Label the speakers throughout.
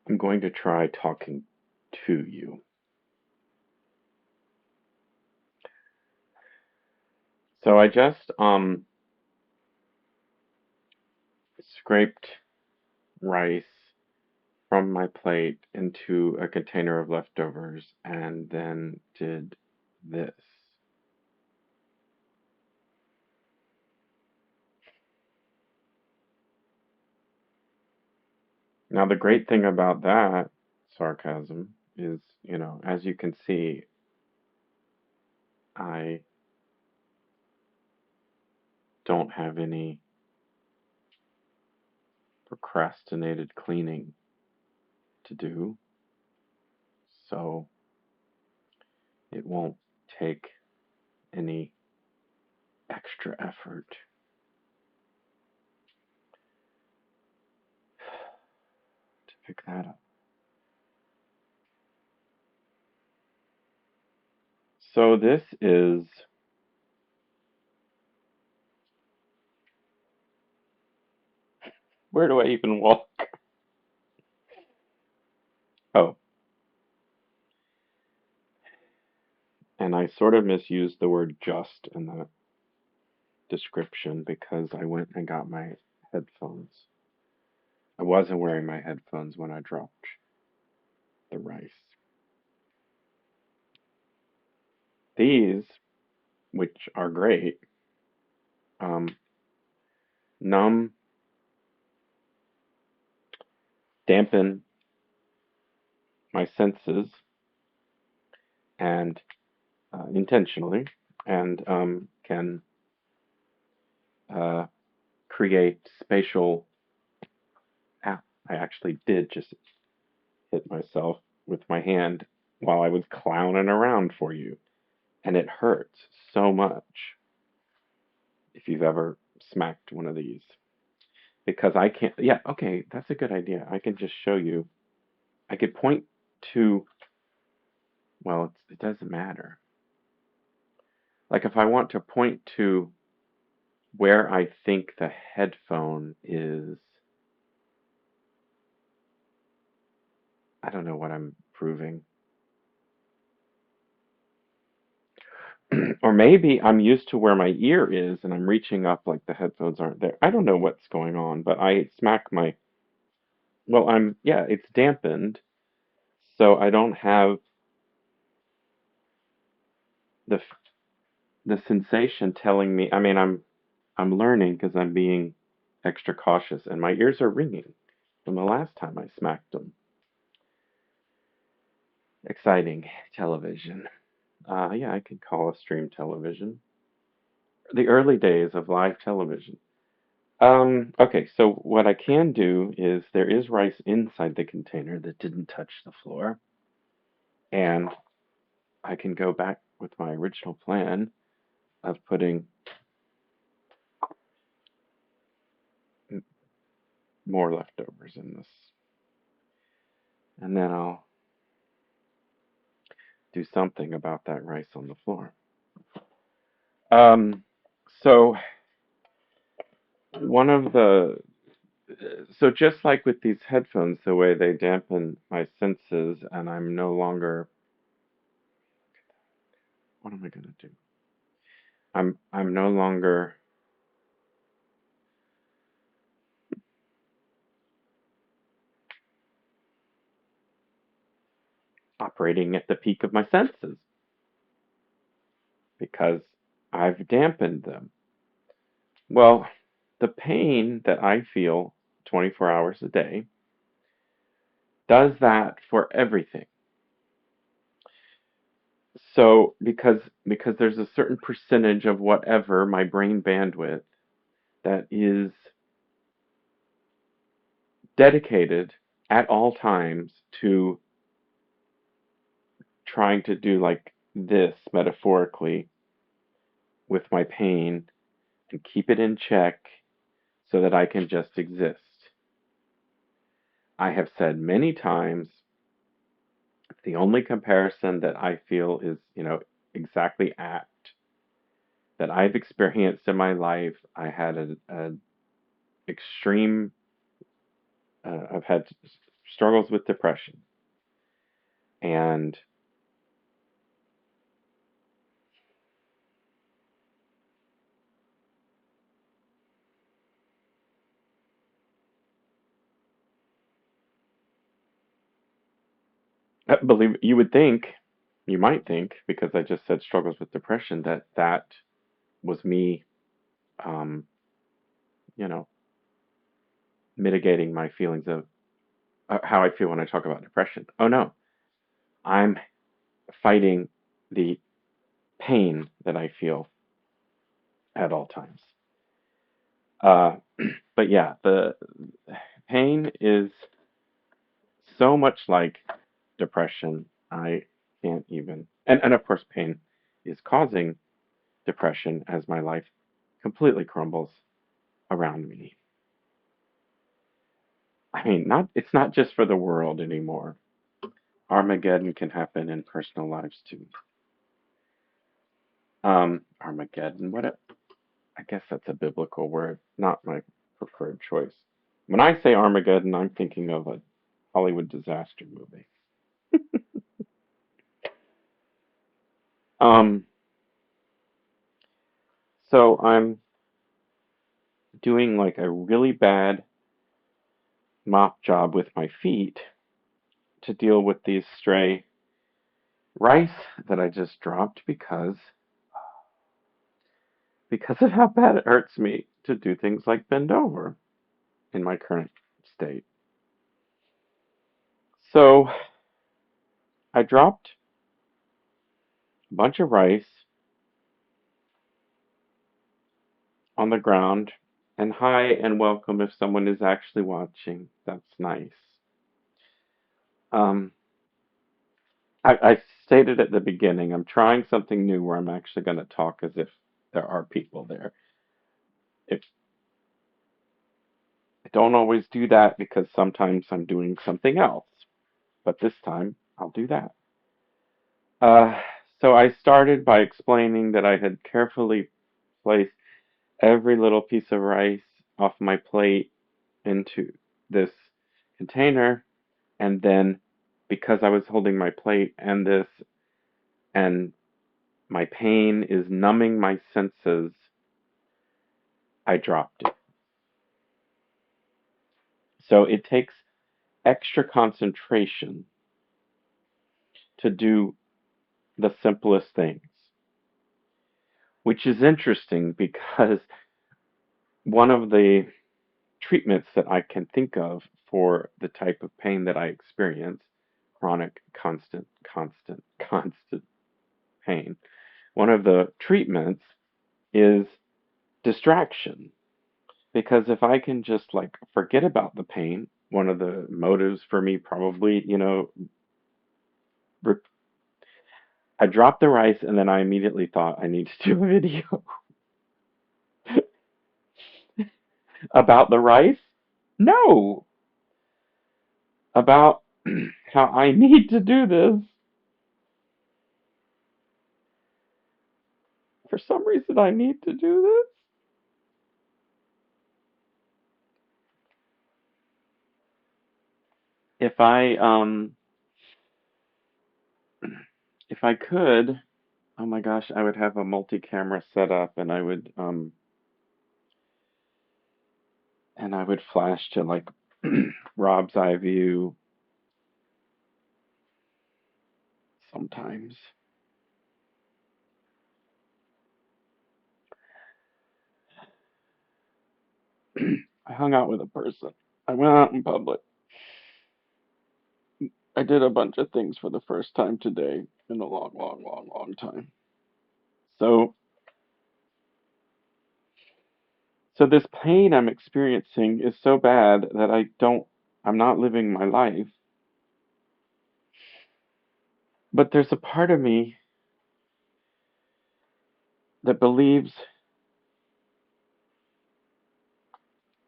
Speaker 1: I'm going to try talking to you. So I just scraped rice from my plate into a container of leftovers and then did this. Now, the great thing about that sarcasm is, as you can see, I don't have any procrastinated cleaning to do, so it won't take any extra effort to pick that up. So this is, where do I even walk? Oh, and I sort of misused the word just in the description because I went and got my headphones. I wasn't wearing my headphones when I dropped the rice. These, which are great, um, numb, dampen my senses, and intentionally, and can uh, create spatial. Ah, I actually did just hit myself with my hand while I was clowning around for you, and it hurts so much if you've ever smacked one of these. Because I can't, yeah, okay, that's a good idea. I can just show you. I could point to, well, it doesn't matter. Like if I want to point to where I think the headphone is, I don't know what I'm proving. Or maybe I'm used to where my ear is and I'm reaching up like the headphones aren't there. I don't know what's going on, but I smack my, well, yeah, it's dampened, so I don't have the the sensation telling me. I mean, I'm learning because I'm being extra cautious and my ears are ringing from the last time I smacked them. Exciting television. Yeah, I could call a stream television. The early days of live television. Okay, so what I can do is there is rice inside the container that didn't touch the floor, and I can go back with my original plan of putting more leftovers in this, and then I'll do something about that rice on the floor. Um, so one of the so just like with these headphones, the way they dampen my senses, and I'm no longer, what am I gonna do? I'm no longer operating at the peak of my senses because I've dampened them. Well, the pain that I feel 24 hours a day does that for everything. So because there's a certain percentage of whatever my brain bandwidth that is dedicated at all times to trying to do like this metaphorically with my pain and keep it in check so that I can just exist. I have said many times the only comparison that I feel is, exactly apt that I've experienced in my life. I had a extreme. I've had struggles with depression. And believe you would think, you might think, because I just said struggles with depression, that that was me, um, you know, mitigating my feelings of how I feel when I talk about depression. Oh no, I'm fighting the pain that I feel at all times. Uh, but yeah, the pain is so much like depression. I can't even, and of course, pain is causing depression as my life completely crumbles around me. I mean, not it's not just for the world anymore. Armageddon can happen in personal lives too. Armageddon. I guess that's a biblical word, not my preferred choice. When I say Armageddon, I'm thinking of a Hollywood disaster movie. Um, so I'm doing like a really bad mop job with my feet to deal with these stray rice that I just dropped because of how bad it hurts me to do things like bend over in my current state. So I dropped a bunch of rice on the ground, and hi and welcome if someone is actually watching. That's nice. Um, I stated at the beginning, I'm trying something new where I'm actually going to talk as if there are people there. If I don't always do that because sometimes I'm doing something else, but this time I'll do that. Uh, so I started by explaining that I had carefully placed every little piece of rice off my plate into this container, and then because I was holding my plate and this, and my pain is numbing my senses, I dropped it. So it takes extra concentration to do the simplest things, which is interesting because one of the treatments that I can think of for the type of pain that I experience, chronic, constant pain, one of the treatments is distraction. Because if I can just like forget about the pain, one of the motives for me probably, I dropped the rice and then I immediately thought I need to do a video about the rice. No, about how I need to do this. For some reason, I need to do this. If if I could, oh my gosh, I would have a multi-camera setup and I would flash to like Rob's eye view sometimes. I hung out with a person. I went out in public. I did a bunch of things for the first time today in a long, long, long, long time. So, so this pain I'm experiencing is so bad that I'm not living my life. But there's a part of me that believes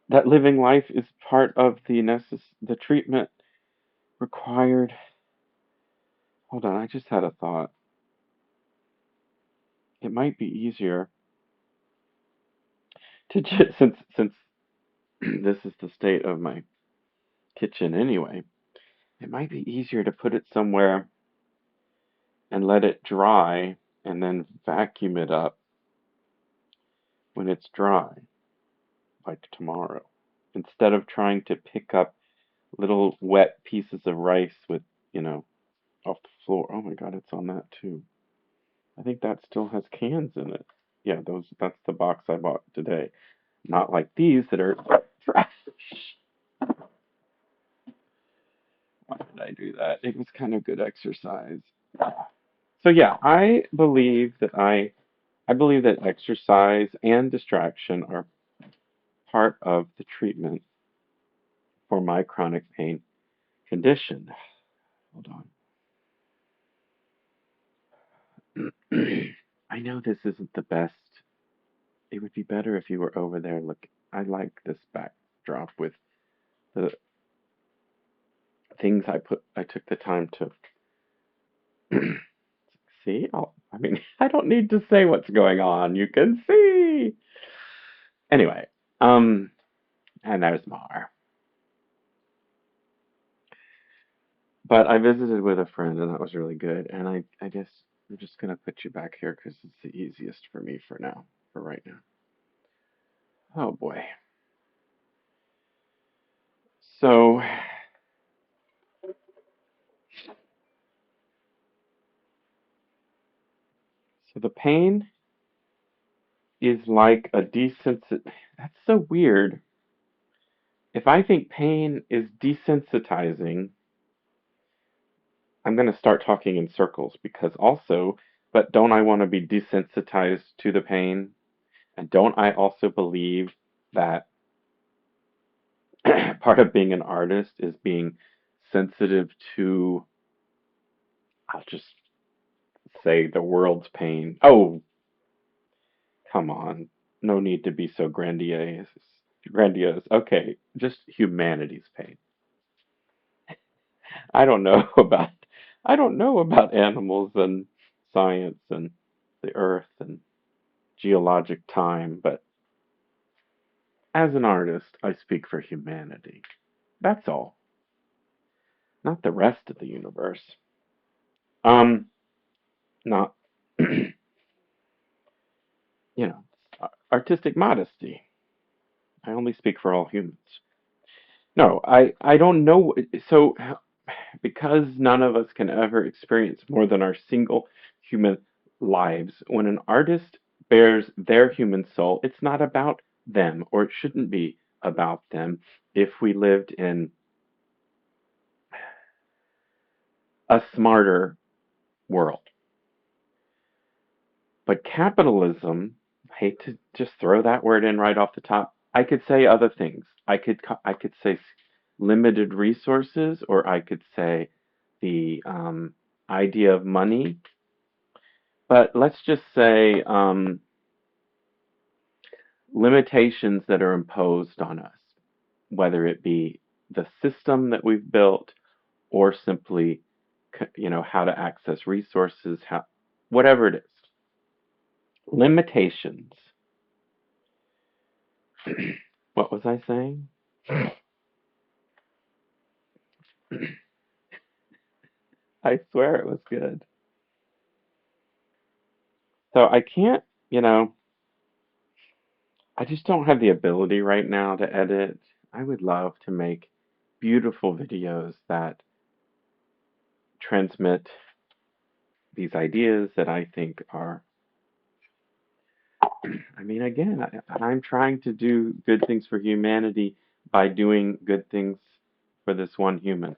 Speaker 1: that living life is part of the treatment required. Hold on, I just had a thought. It might be easier to just since this is the state of my kitchen anyway. It might be easier to put it somewhere and let it dry and then vacuum it up when it's dry, like tomorrow, instead of trying to pick up little wet pieces of rice with, you know, off the floor. Oh my God, it's on that too. I think that still has cans in it. Yeah, that's the box I bought today. Not like these that are trash. Why did I do that? It was kind of good exercise. So yeah, I believe that exercise and distraction are part of the treatment for my chronic pain condition. Hold on. I know this isn't the best. It would be better if you were over there. Look, I like this backdrop with the things I took the time to see. I mean, I don't need to say what's going on. You can see. Anyway, um, and there's Mar. But I visited with a friend, and that was really good. And I guess I'm just gonna put you back here because it's the easiest for me for now, for right now. Oh boy. So, so the pain is like a desensit. That's so weird. If I think pain is desensitizing, I'm gonna start talking in circles because also, but don't I want to be desensitized to the pain? And don't I also believe that part of being an artist is being sensitive to, I'll just say, the world's pain. Oh, come on. No need to be so grandiose. Grandiose. Okay, just humanity's pain. I don't know about I don't know about animals and science and the earth and geologic time, but as an artist, I speak for humanity. That's all, not the rest of the universe. Um, not you know, artistic modesty. I only speak for all humans. No, I don't know. So, because none of us can ever experience more than our single human lives, when an artist bears their human soul, it's not about them, or it shouldn't be about them if we lived in a smarter world. But capitalism, I hate to just throw that word in right off the top. I could say other things. I could say limited resources, or I could say the idea of money. But let's just say limitations that are imposed on us, whether it be the system that we've built or simply, how to access resources, whatever it is. Limitations. What was I saying? I swear it was good. So I can't, you know, I just don't have the ability right now to edit. I would love to make beautiful videos that transmit these ideas that I think are, I mean, again, I'm trying to do good things for humanity by doing good things for this one human.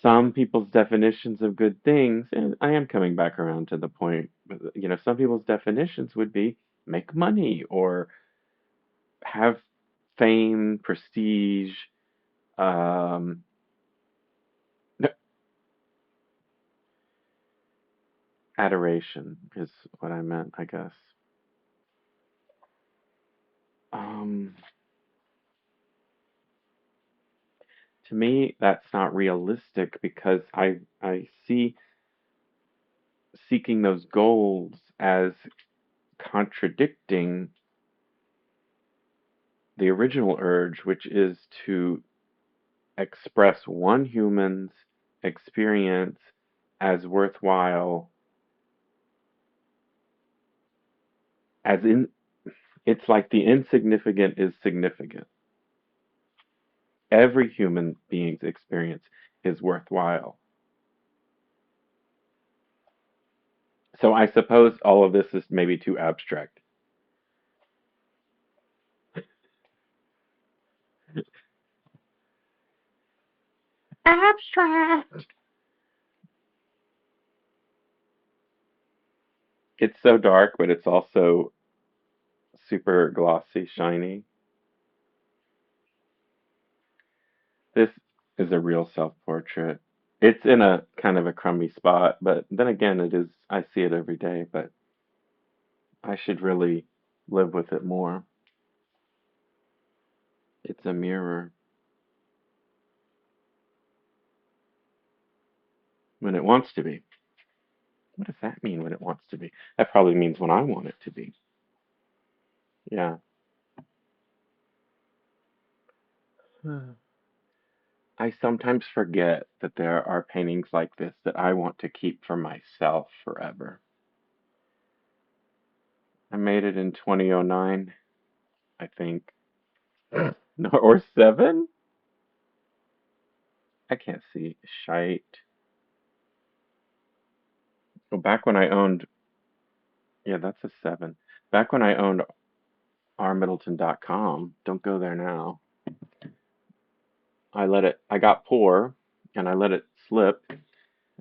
Speaker 1: Some people's definitions of good things, and I am coming back around to the point, some people's definitions would be make money or have fame, prestige, um, adoration is what I meant, I guess. Um, to me, that's not realistic because I see seeking those goals as contradicting the original urge, which is to express one human's experience as worthwhile as in it's like the insignificant is significant. Every human being's experience is worthwhile. So I suppose all of this is maybe too abstract. Abstract. It's so dark, but it's also super glossy, shiny. This is a real self-portrait. It's in a kind of a crummy spot, but then again, it is, I see it every day, but I should really live with it more. It's a mirror when it wants to be. What does that mean when it wants to be? That probably means when I want it to be. Yeah. I sometimes forget that there are paintings like this that I want to keep for myself forever. I made it in 2009, I think. No, or seven? I can't see. Shite. Well, back when I owned, yeah, that's a seven. Back when I owned rmiddleton.com, don't go there now. I got poor and I let it slip, and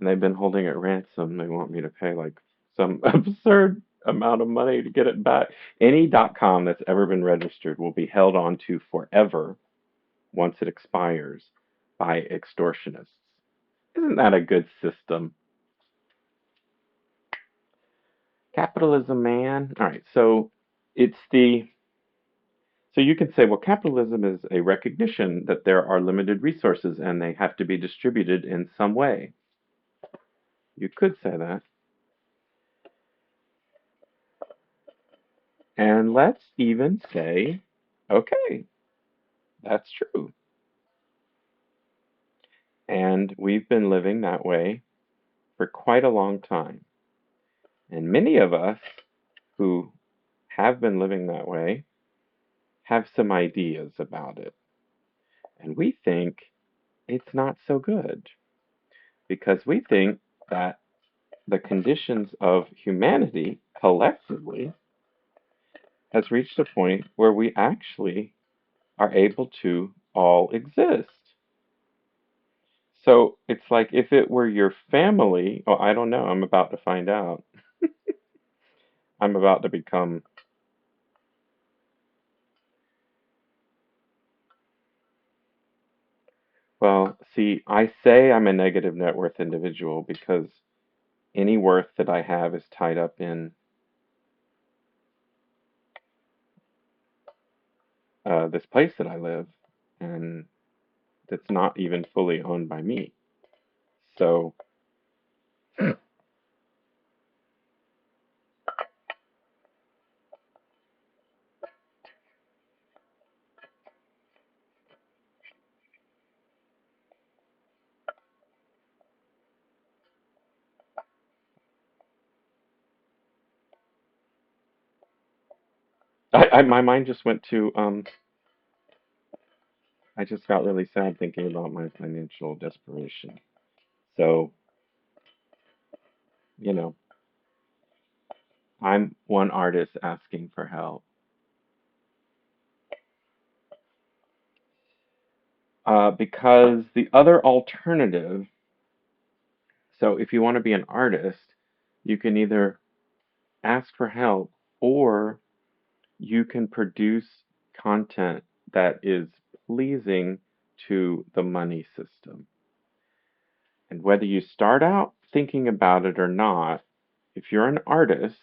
Speaker 1: they've been holding it ransom. They want me to pay like some absurd amount of money to get it back. Any .com that's ever been registered will be held on to forever once it expires by extortionists. Isn't that a good system? Capitalism, man. All right, so it's the so you can say, well, capitalism is a recognition that there are limited resources and they have to be distributed in some way. You could say that. And let's even say, okay, that's true. And we've been living that way for quite a long time. And many of us who have been living that way have some ideas about it. And we think it's not so good because we think that the conditions of humanity collectively has reached a point where we actually are able to all exist. So it's like if it were your family, oh, I don't know, I'm about to find out. I'm about to become, well, see, I say I'm a negative net worth individual because any worth that I have is tied up in this place that I live, and that's not even fully owned by me. So my mind just went to, I just got really sad thinking about my financial desperation. So, you know, I'm one artist asking for help. Because the other alternative, so if you want to be an artist, you can either ask for help or you can produce content that is pleasing to the money system. And whether you start out thinking about it or not, if you're an artist,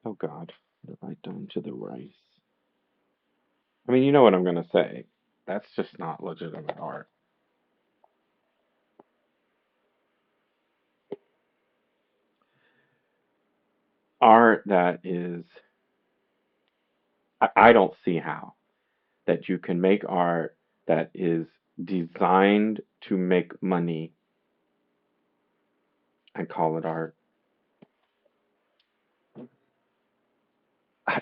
Speaker 1: oh God, what have I done to the rice? I mean, you know what I'm going to say. That's just not legitimate art. Art that is, I don't see how that you can make art that is designed to make money and call it art. I,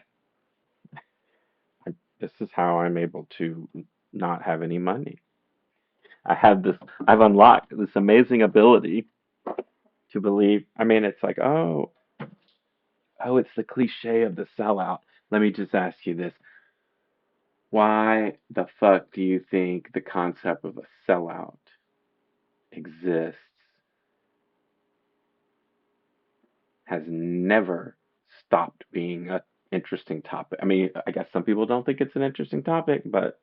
Speaker 1: this is how I'm able to not have any money. I've unlocked this amazing ability to believe. I mean, it's like, oh, it's the cliche of the sellout. Let me just ask you this. Why the fuck do you think the concept of a sellout exists, has never stopped being an interesting topic? I mean, I guess some people don't think it's an interesting topic, but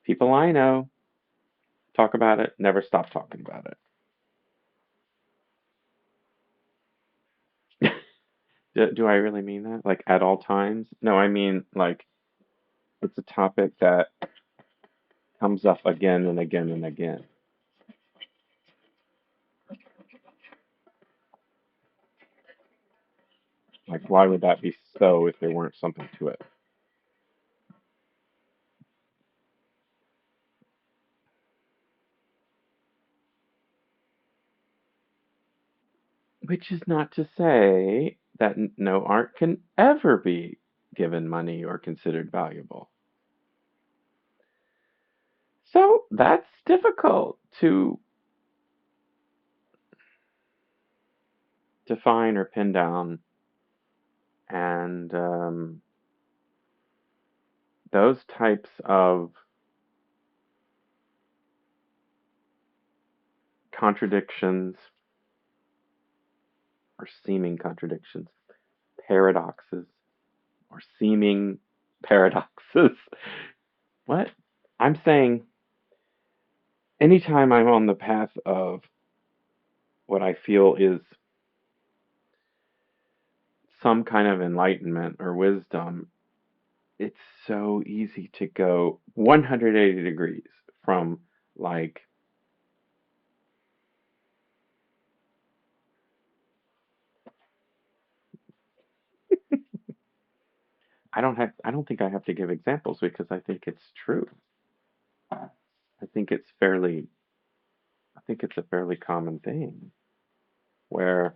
Speaker 1: people I know talk about it, never stop talking about it. Do I really mean that? Like at all times? No, I mean like it's a topic that comes up again and again and again. Like, why would that be so if there weren't something to it? Which is not to say that no art can ever be given money or considered valuable. So that's difficult to define or pin down. And those types of contradictions or seeming contradictions, paradoxes or seeming paradoxes. What? I'm saying anytime I'm on the path of what I feel is some kind of enlightenment or wisdom, it's so easy to go 180 degrees from like I don't think I have to give examples because I think it's true. I think it's fairly I think it's a fairly common thing where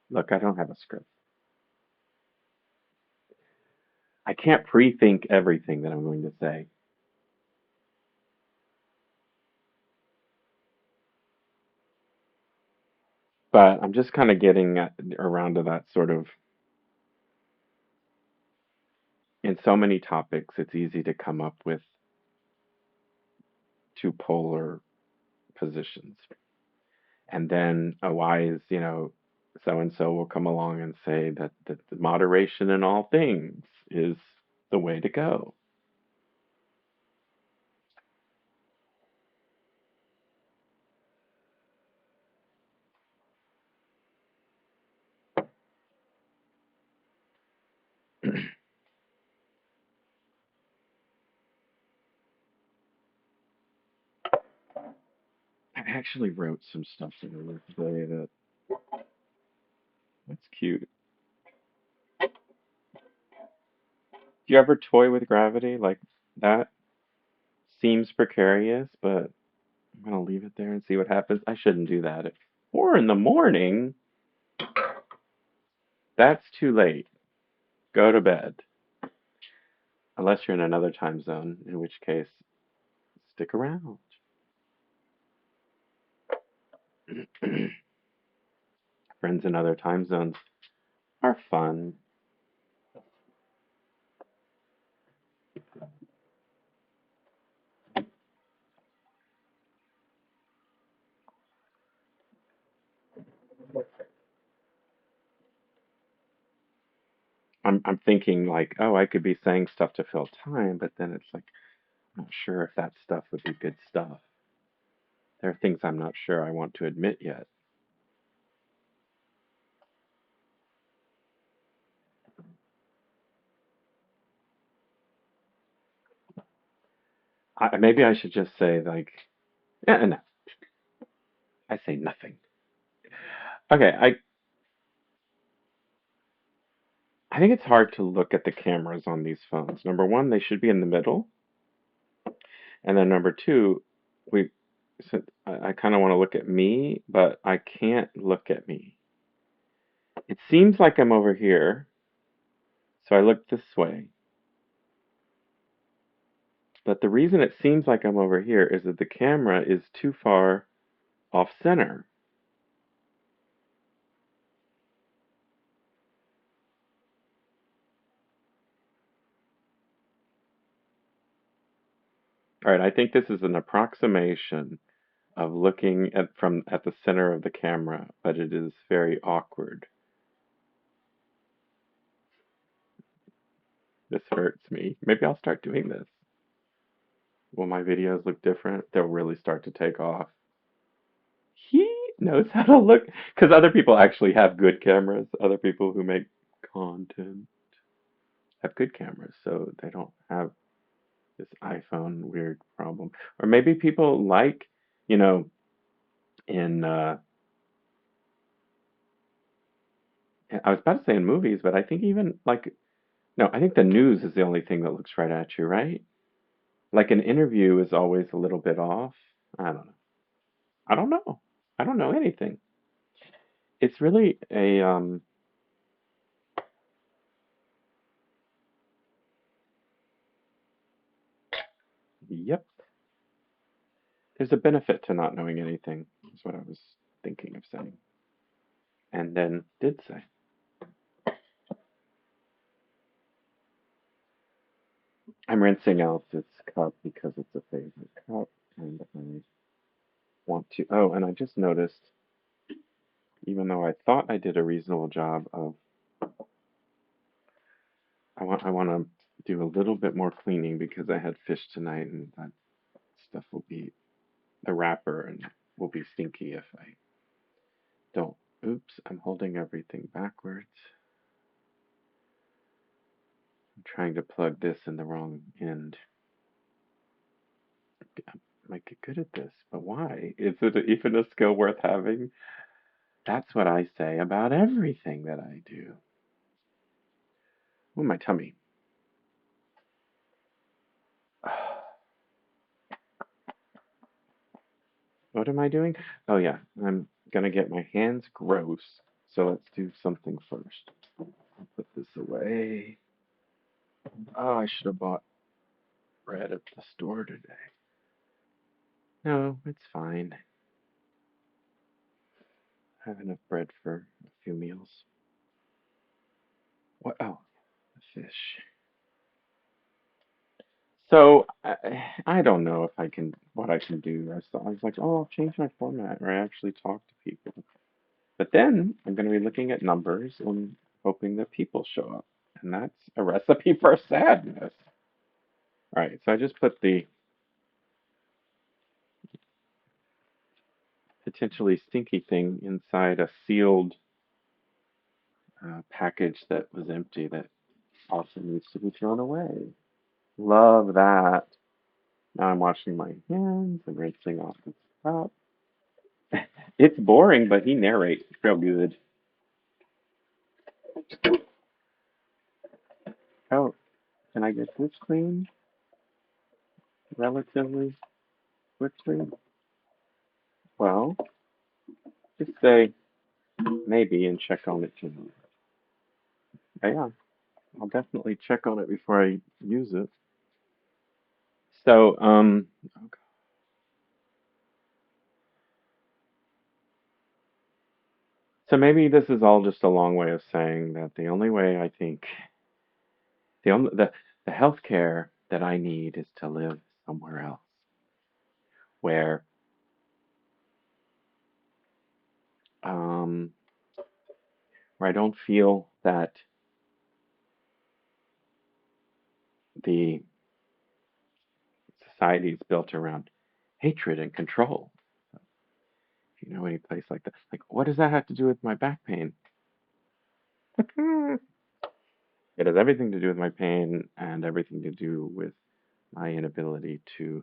Speaker 1: look, I don't have a script. I can't pre-think everything that I'm going to say. But I'm just kind of getting around to that sort of in so many topics, it's easy to come up with two polar positions. And then a wise, so and so will come along and say that the moderation in all things is the way to go. I actually wrote some stuff earlier today that's cute. Do you ever toy with gravity? Like that seems precarious, but I'm gonna leave it there and see what happens. I shouldn't do that at 4 in the morning. That's too late. Go to bed. Unless you're in another time zone, in which case, stick around. Friends in other time zones are fun. I'm thinking like, oh, I could be saying stuff to fill time, but then it's like, I'm not sure if that stuff would be good stuff. There are things I'm not sure I want to admit yet. Maybe I should just say like, yeah, no, I say nothing. Okay, I think it's hard to look at the cameras on these phones. Number one, they should be in the middle, and then number two, we. So I kind of want to look at me, but I can't look at me. It seems like I'm over here, so I look this way. But the reason it seems like I'm over here is that the camera is too far off center. All right, I think this is an approximation of looking at the center of the camera, but it is very awkward. This hurts me. Maybe I'll start doing this. Will my videos look different? They'll really start to take off. He knows how to look, because other people actually have good cameras. Other people who make content have good cameras, so they don't have this iPhone weird problem. Or maybe people like, you know, in I was about to say in movies, but I think even like no, I think the news is the only thing that looks right at you, right? Like an interview is always a little bit off. I don't know. I don't know. I don't know anything. It's really a yep. There's a benefit to not knowing anything, is what I was thinking of saying. And then did say. I'm rinsing out this cup because it's a favorite cup and I want to oh, and I just noticed, even though I thought I did a reasonable job of I want to do a little bit more cleaning because I had fish tonight and that stuff will be the wrapper and will be stinky if I don't. Oops, I'm holding everything backwards. I'm trying to plug this in the wrong end. I might get good at this, but why? Is it even a skill worth having? That's what I say about everything that I do. Oh, my tummy. What am I doing? Oh, yeah, I'm gonna get my hands gross. So let's do something first. I'll put this away. Oh, I should have bought bread at the store today. No, it's fine. I have enough bread for a few meals. What? Oh, the fish. So I don't know if I can what I can do. I was like, oh, I'll change my format or I actually talk to people. But then I'm going to be looking at numbers and hoping that people show up, and that's a recipe for sadness. All right, so I just put the potentially stinky thing inside a sealed package that was empty that also needs to be thrown away. Love that. Now I'm washing my hands and rinsing off the top. It's boring, but he narrates real good. Oh, can I get this clean relatively quickly? Well, just say maybe and check on it tonight. Yeah, I'll definitely check on it before I use it. So, so maybe this is all just a long way of saying that the only way I think the healthcare that I need is to live somewhere else where um where I don't feel that the society is built around hatred and control. If you know any place like that, like what does that have to do with my back pain? It has everything to do with my pain and everything to do with my inability to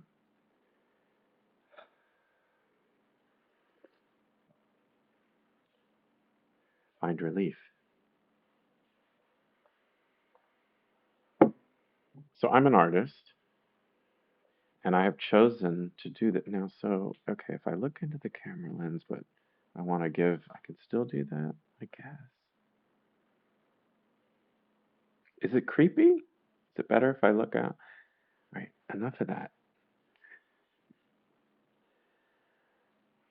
Speaker 1: find relief. So I'm an artist, and I have chosen to do that now. So, okay, if I look into the camera lens, but I want to give, I can still do that, I guess. Is it creepy? Is it better if I look out? All right, enough of that.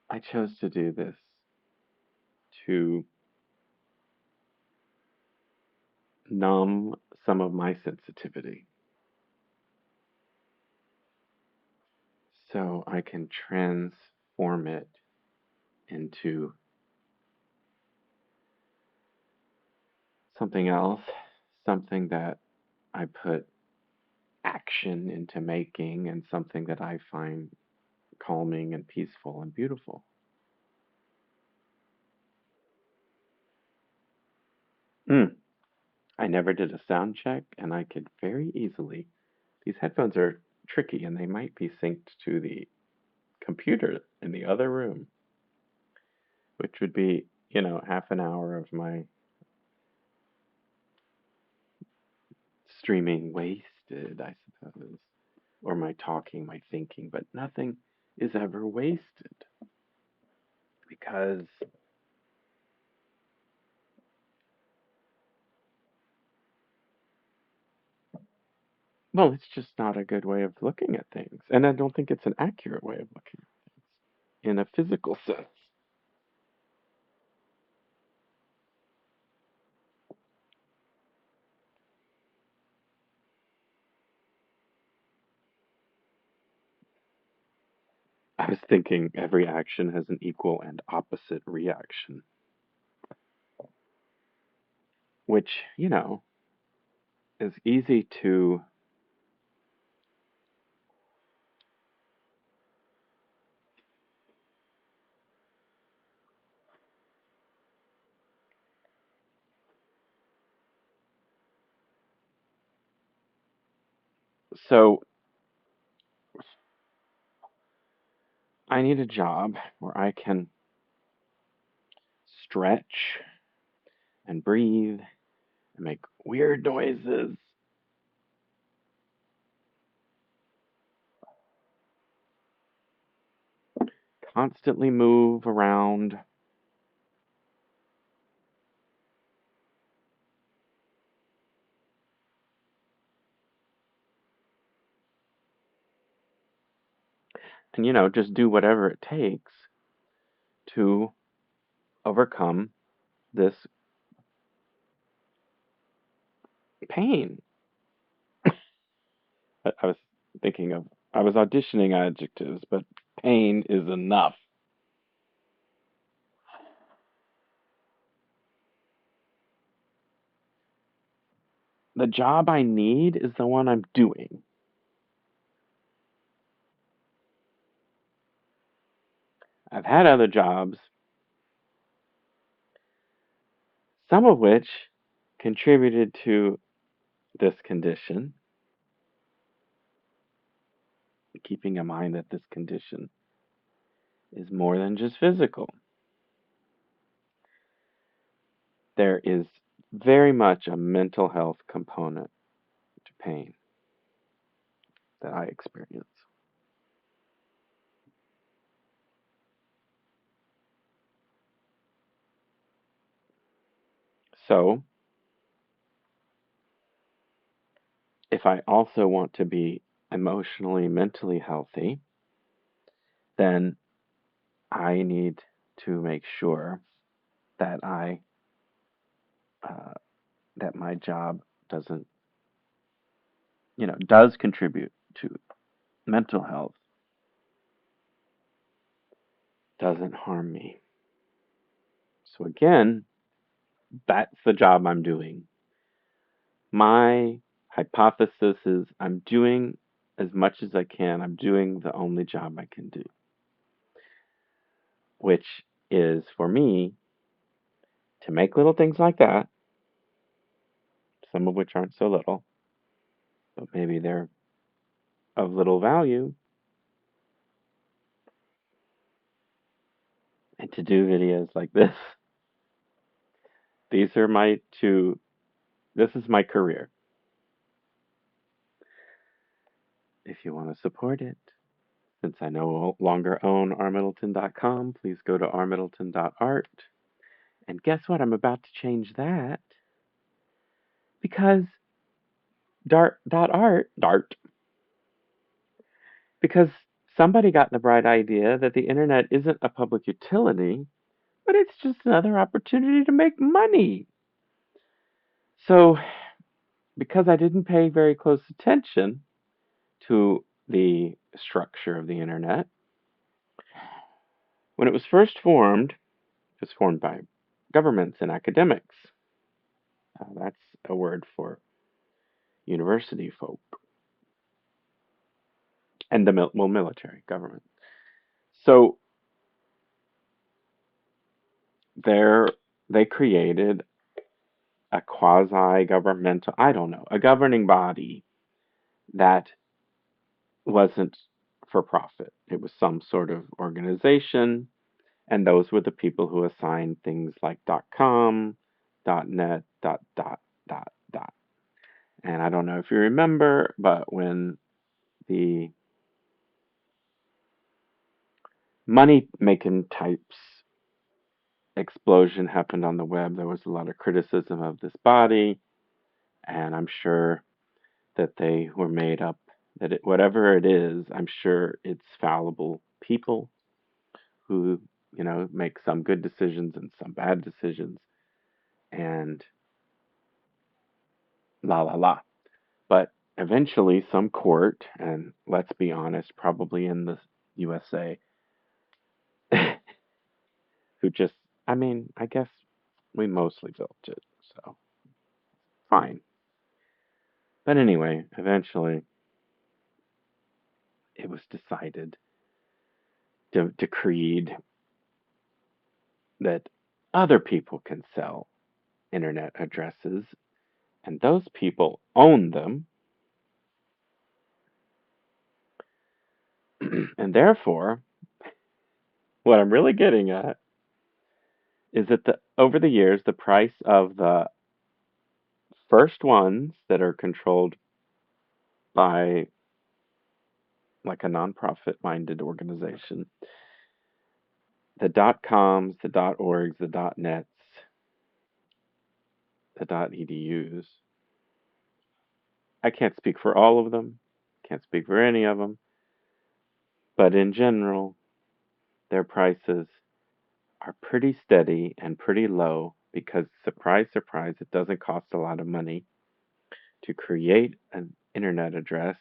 Speaker 1: I chose to do this to numb some of my sensitivity so I can transform it into something else, something that I put action into making, and something that I find calming and peaceful and beautiful. Mm. I never did a sound check, and I could very easily. These headphones are tricky, and they might be synced to the computer in the other room, which would be, half an hour of my streaming wasted, I suppose, or my talking, my thinking, but nothing is ever wasted because, well, it's just not a good way of looking at things. And I don't think it's an accurate way of looking at things in a physical sense. I was thinking every action has an equal and opposite reaction, which, is easy to. So I need a job where I can stretch and breathe and make weird noises, constantly move around. And, just do whatever it takes to overcome this pain. I was thinking of, I was auditioning adjectives, but pain is enough. The job I need is the one I'm doing. I've had other jobs, some of which contributed to this condition, keeping in mind that this condition is more than just physical. There is very much a mental health component to pain that I experience. So, if I also want to be emotionally, mentally healthy, then I need to make sure that I uh, that my job doesn't, does contribute to mental health, doesn't harm me. So again, that's the job I'm doing. My hypothesis is I'm doing as much as I can. I'm doing the only job I can do, which is for me to make little things like that, some of which aren't so little, but maybe they're of little value, and to do videos like this. These are my two, this is my career. if you want to support it. Since I no longer own rmiddleton.com, please go to rmiddleton.art. And guess what? I'm about to change that because dart, because somebody got the bright idea that the internet isn't a public utility, but it's just another opportunity to make money. So, because I didn't pay very close attention to the structure of the internet, when it was first formed, it was formed by governments and academics. That's a word for university folk and the military government. So there, they created a quasi-governmental, I don't know, a governing body that wasn't for profit. It was some sort of organization, and those were the people who assigned things like .com, .net, dot. And I don't know if you remember, but when the money making types explosion happened on the web, there was a lot of criticism of this body, and I'm sure that they were made up, that whatever it is, I'm sure it's fallible people who, make some good decisions and some bad decisions, and la la la. But eventually, some court, and let's be honest, probably in the USA, who just, I mean, I guess we mostly built it, so fine. But anyway, eventually it was decided, decreed, that other people can sell internet addresses, and those people own them, and therefore, what I'm really getting at is that over the years, the price of the first ones that are controlled by like a nonprofit minded organization, the .coms, the .orgs, the .nets, the .edus. I can't speak for all of them, can't speak for any of them, but in general, their prices are pretty steady and pretty low because, surprise, surprise, it doesn't cost a lot of money to create an internet address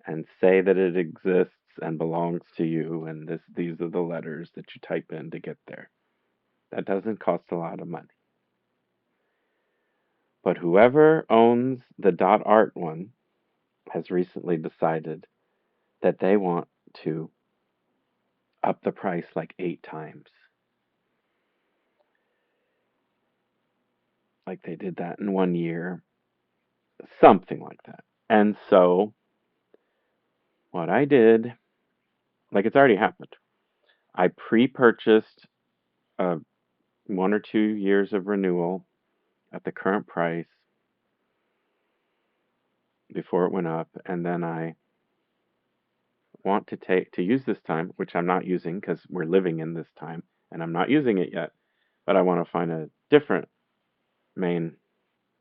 Speaker 1: and say that it exists and belongs to you, and these are the letters that you type in to get there. That doesn't cost a lot of money. But whoever owns the .art one has recently decided that they want to up the price like 8 times. Like they did that in 1 year, something like that. And so what I did, like it's already happened. I pre-purchased 1 or 2 years of renewal at the current price before it went up, and then I want to use this time, which I'm not using because we're living in this time, and I'm not using it yet. But I want to find a different main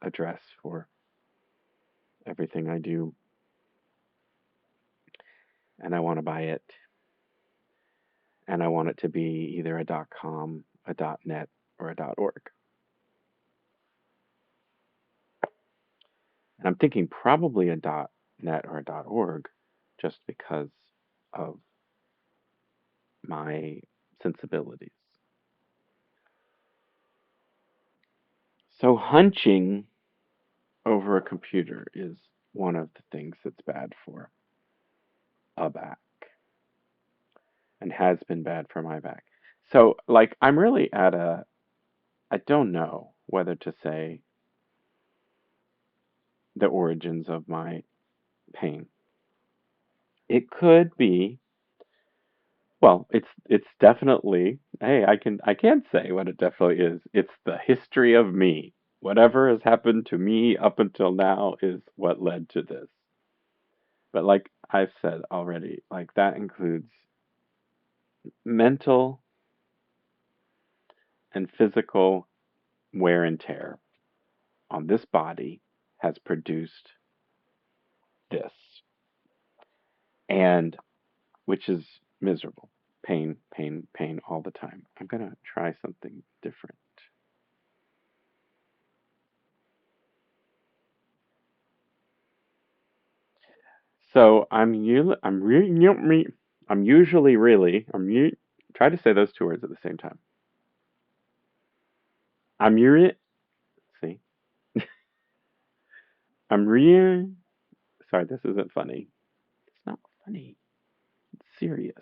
Speaker 1: address for everything I do, and I want to buy it, and I want it to be either a .com, a .net, or a .org. And I'm thinking probably a .net or a .org, just because of my sensibilities. So hunching over a computer is one of the things that's bad for a back and has been bad for my back. So, like, I'm really I don't know whether to say the origins of my pain. It could be, well, it's definitely, hey, I can say what it definitely is. It's the history of me. Whatever has happened to me up until now is what led to this. But like I've said already, like that includes mental and physical wear and tear on this body has produced this, and which is miserable. Pain, pain, pain all the time. I'm gonna try something different. So I'm usually really try to say those two words at the same time. I'm re see I'm re sorry, this isn't funny. It's not funny. It's serious.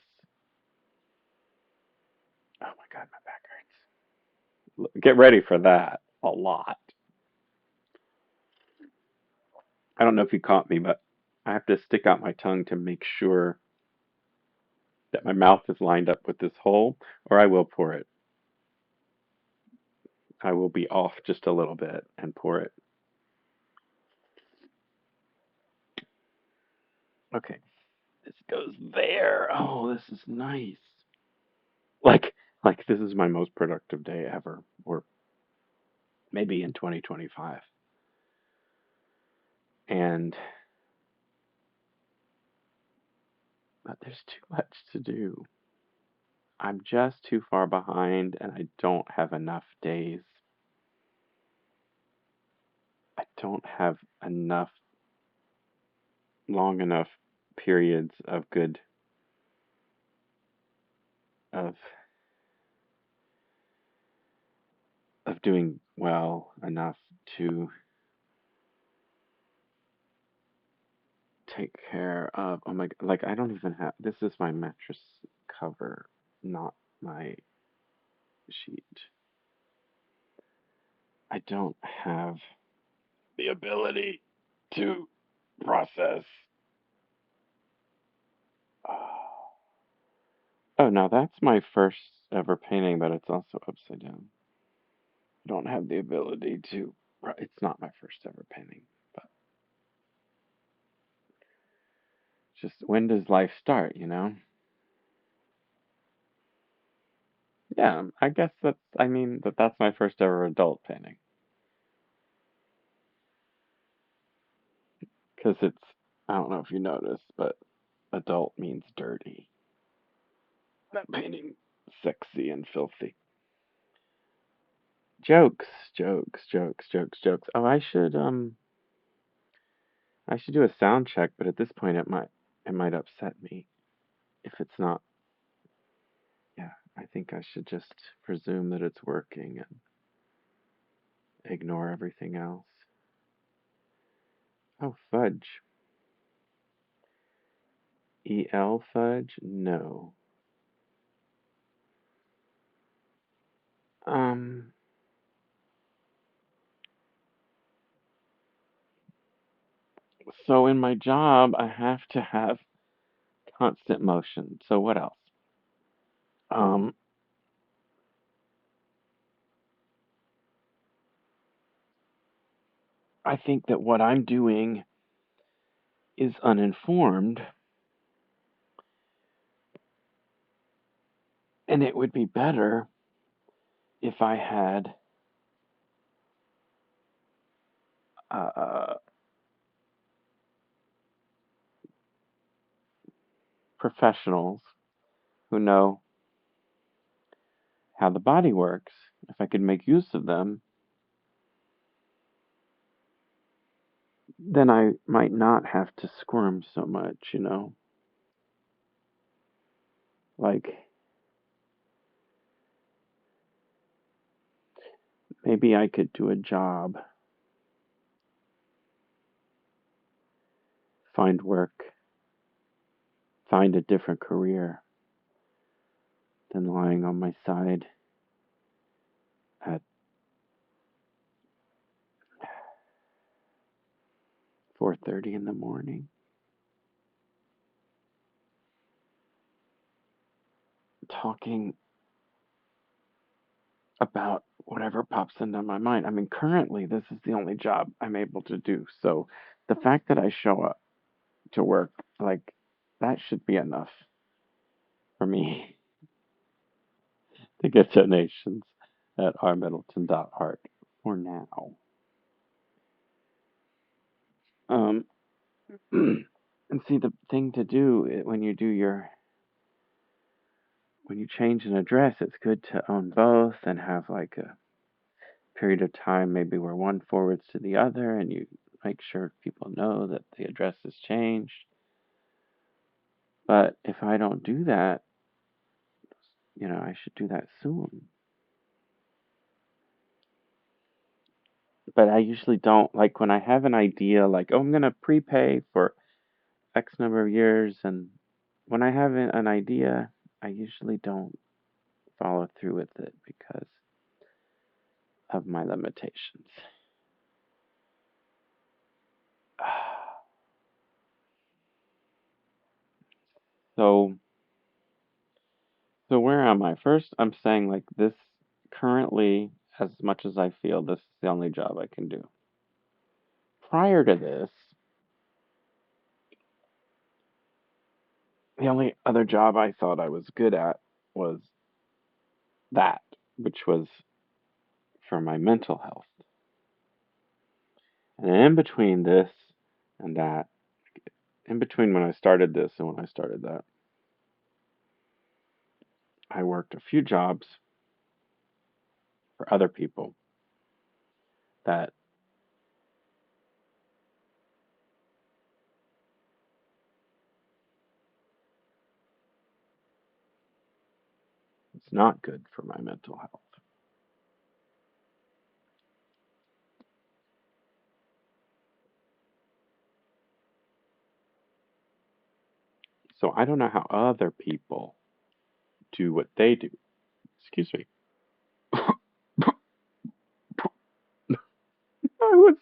Speaker 1: Oh my God, my back hurts. Get ready for that. A lot. I don't know if you caught me, but I have to stick out my tongue to make sure that my mouth is lined up with this hole, or I will pour it. I will be off just a little bit and pour it. Okay, this goes there. Oh, this is nice. Like, like this is my most productive day ever, or maybe in 2025. And but there's too much to do. I'm just too far behind, and I don't have enough days. I don't have enough long enough periods of good of doing well enough to take care of. Oh my, like I don't even have, this is my mattress cover, not my sheet. I don't have the ability to process. Oh, oh, now that's my first ever painting, but it's also upside down. I don't have the ability to, it's not my first ever painting, but just when does life start, you know? Yeah, I guess I mean, that's my first ever adult painting. Because I don't know if you noticed, but adult means dirty. That painting, sexy and filthy. Jokes, jokes, jokes, jokes, jokes. Oh, I should do a sound check, but at this point it might upset me if it's not. Yeah, I think I should just presume that it's working and ignore everything else. Oh, fudge. EL fudge? No. Um, so in my job, I have to have constant motion. So what else? Um, I think that what I'm doing is uninformed, and it would be better if I had uh, professionals who know how the body works. If I could make use of them, then I might not have to squirm so much, you know? Like, maybe I could do a job, find work, find a different career than lying on my side at 4:30 in the morning talking about whatever pops into my mind. I mean, currently, this is the only job I'm able to do. So the fact that I show up to work. Like, that should be enough for me to get donations at rmiddleton.art for now. Um, and see, the thing to do when you do when you change an address, it's good to own both and have like a period of time maybe where one forwards to the other and you make sure people know that the address has changed. But if I don't do that, I should do that soon. But I usually don't, like when I have an idea, like, oh, I'm going to prepay for X number of years. And when I have an idea, I usually don't follow through with it because of my limitations. So, so where am I? First, I'm saying like this currently, as much as I feel this is the only job I can do. Prior to this, the only other job I thought I was good at was that, which was for my mental health. And in between this and that, in between when I started this and when I started that, I worked a few jobs for other people that it's not good for my mental health. So I don't know how other people do what they do. Excuse me. I was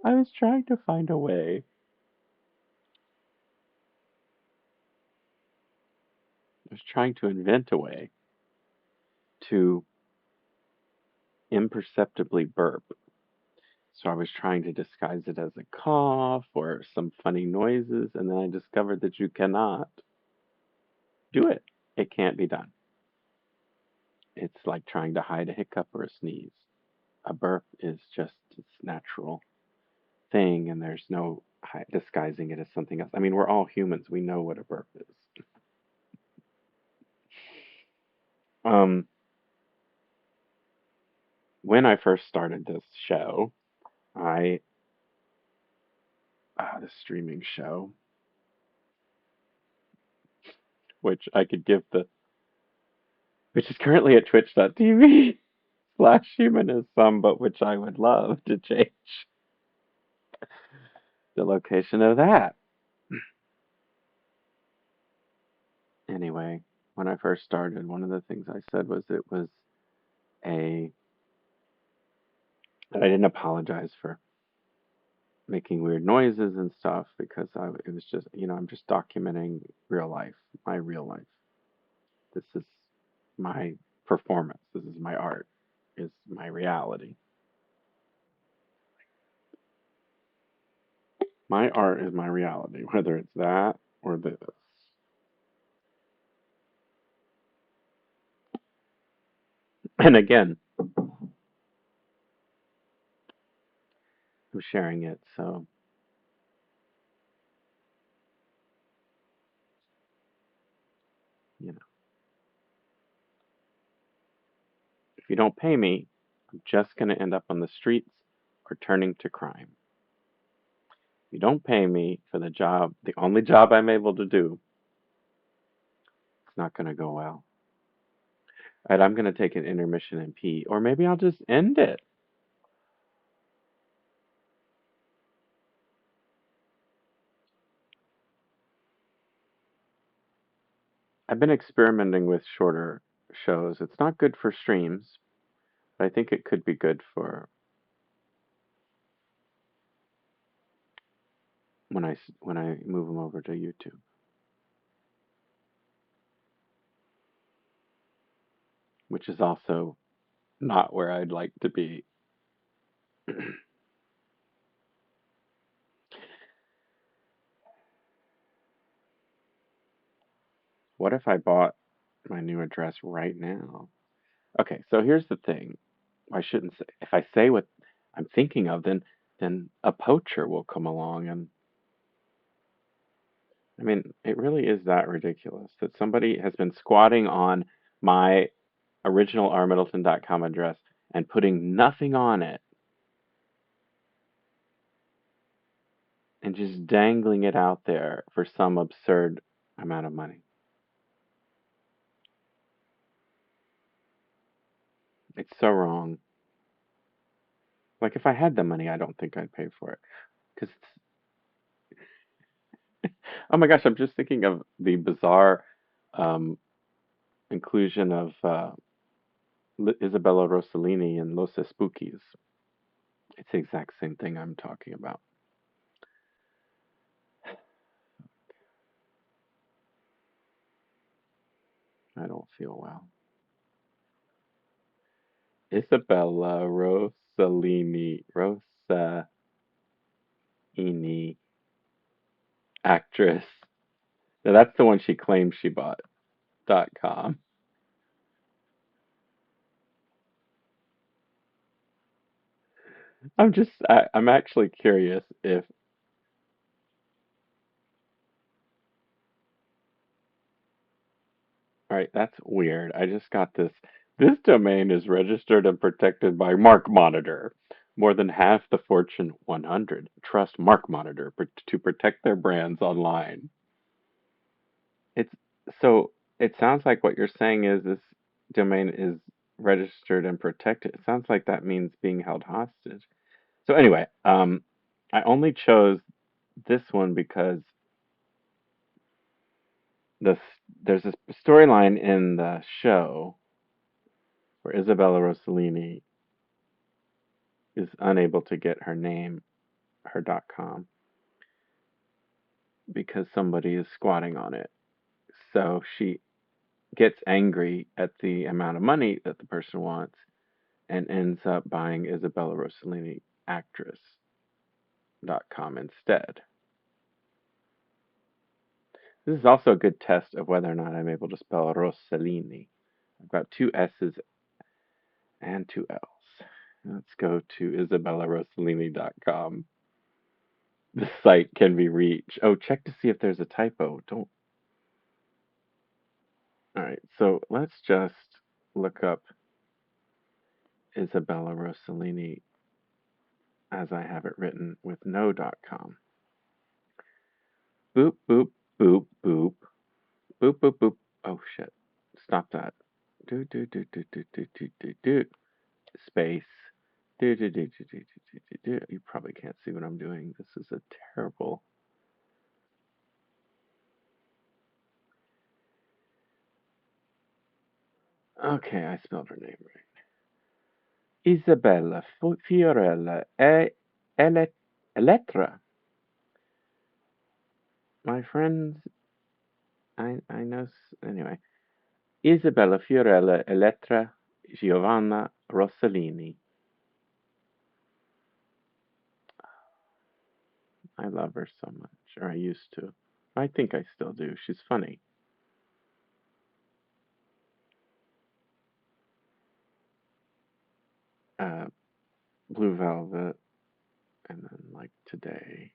Speaker 1: I was trying to find a way. I was trying to invent a way to imperceptibly burp. So I was trying to disguise it as a cough or some funny noises, and then I discovered that you cannot do it. It can't be done. It's like trying to hide a hiccup or a sneeze. A burp is just its natural thing, and there's no disguising it as something else. I mean, we're all humans. We know what a burp is. Um, when I first started this show, I the streaming show, which I could give which is currently at twitch.tv / humanism, but which I would love to change the location of that. Anyway, when I first started, one of the things I said was it was a that I didn't apologize for making weird noises and stuff because it was just, I'm just documenting real life, my real life. This is my performance. This is my art, is my reality. My art is my reality, whether it's that or this. And again, I'm sharing it, so, you know, if you don't pay me, I'm just going to end up on the streets or turning to crime. If you don't pay me for the job, the only job I'm able to do, it's not going to go well. All right, I'm going to take an intermission and pee, or maybe I'll just end it. I've been experimenting with shorter shows. It's not good for streams, but I think it could be good for when I move them over to YouTube. which is also not where I'd like to be. What if I bought my new address right now? Okay, so here's the thing. I shouldn't say, if I say what I'm thinking of, then a poacher will come along and I mean, it really is that ridiculous that somebody has been squatting on my original rmiddleton.com address and putting nothing on it and just dangling it out there for some absurd amount of money. It's so wrong. Like if I had the money, I don't think I'd pay for it. Because oh my gosh, I'm just thinking of the bizarre um, inclusion of Isabella Rossellini in Los Espookies. It's the exact same thing I'm talking about. I don't feel well. Isabella Rossellini, Rossellini, actress. Now that's the one she claims she bought. .com. I'm actually curious if, all right, that's weird. I just got this. This domain is registered and protected by Mark Monitor. More than half the Fortune 100 trust Mark Monitor to protect their brands online. It's so it sounds like what you're saying is this domain is registered and protected. It sounds like that means being held hostage. So anyway, I only chose this one because the there's this storyline in the show where Isabella Rossellini is unable to get her name, her .com, because somebody is squatting on it. So she gets angry at the amount of money that the person wants and ends up buying Isabella Rossellini actress.com instead. This is also a good test of whether or not I'm able to spell Rossellini. I've got two S's and two L's. Let's go to isabellarossellini.com. The site can be reached. Oh, check to see if there's a typo. Don't. All right, so let's just look up Isabella Rossellini as I have it written with no.com. Boop, boop, boop, boop, boop, boop, boop. Oh, shit. Stop that. Do, do, do, do, do, do, do, do, do. Space. Do, do, do, do, do, do, do, do. You probably can't see what I'm doing. This is a terrible. Okay, I spelled her name right. Isabella Fiorella Elettra. My friends, I know. Anyway, Isabella Fiorella Elettra Giovanna Rossellini. I love her so much, or I used to. I think I still do. She's funny. Uh, Blue Velvet, and then like today.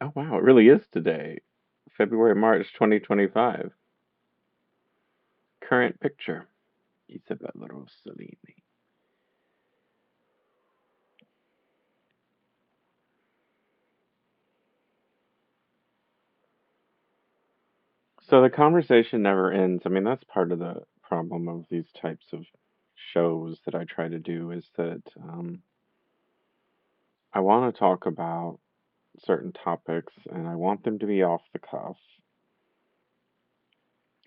Speaker 1: Oh wow, it really is today, February, March 2025. Current picture, Isabella Rossellini. So the conversation never ends. I mean, that's part of the problem of these types of shows that I try to do is that I want to talk about certain topics and I want them to be off the cuff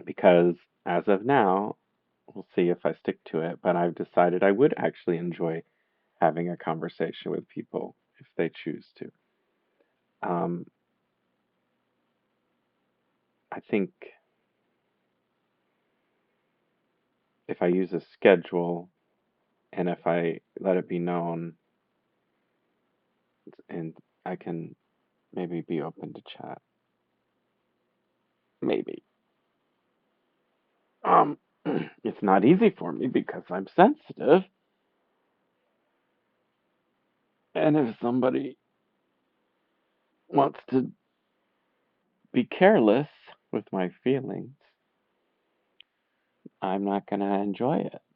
Speaker 1: because as of now, we'll see if I stick to it, but I've decided I would actually enjoy having a conversation with people if they choose to. Um, I think if I use a schedule and if I let it be known and I can maybe be open to chat. Maybe. Um, it's not easy for me because I'm sensitive. And if somebody wants to be careless with my feelings, I'm not going to enjoy it.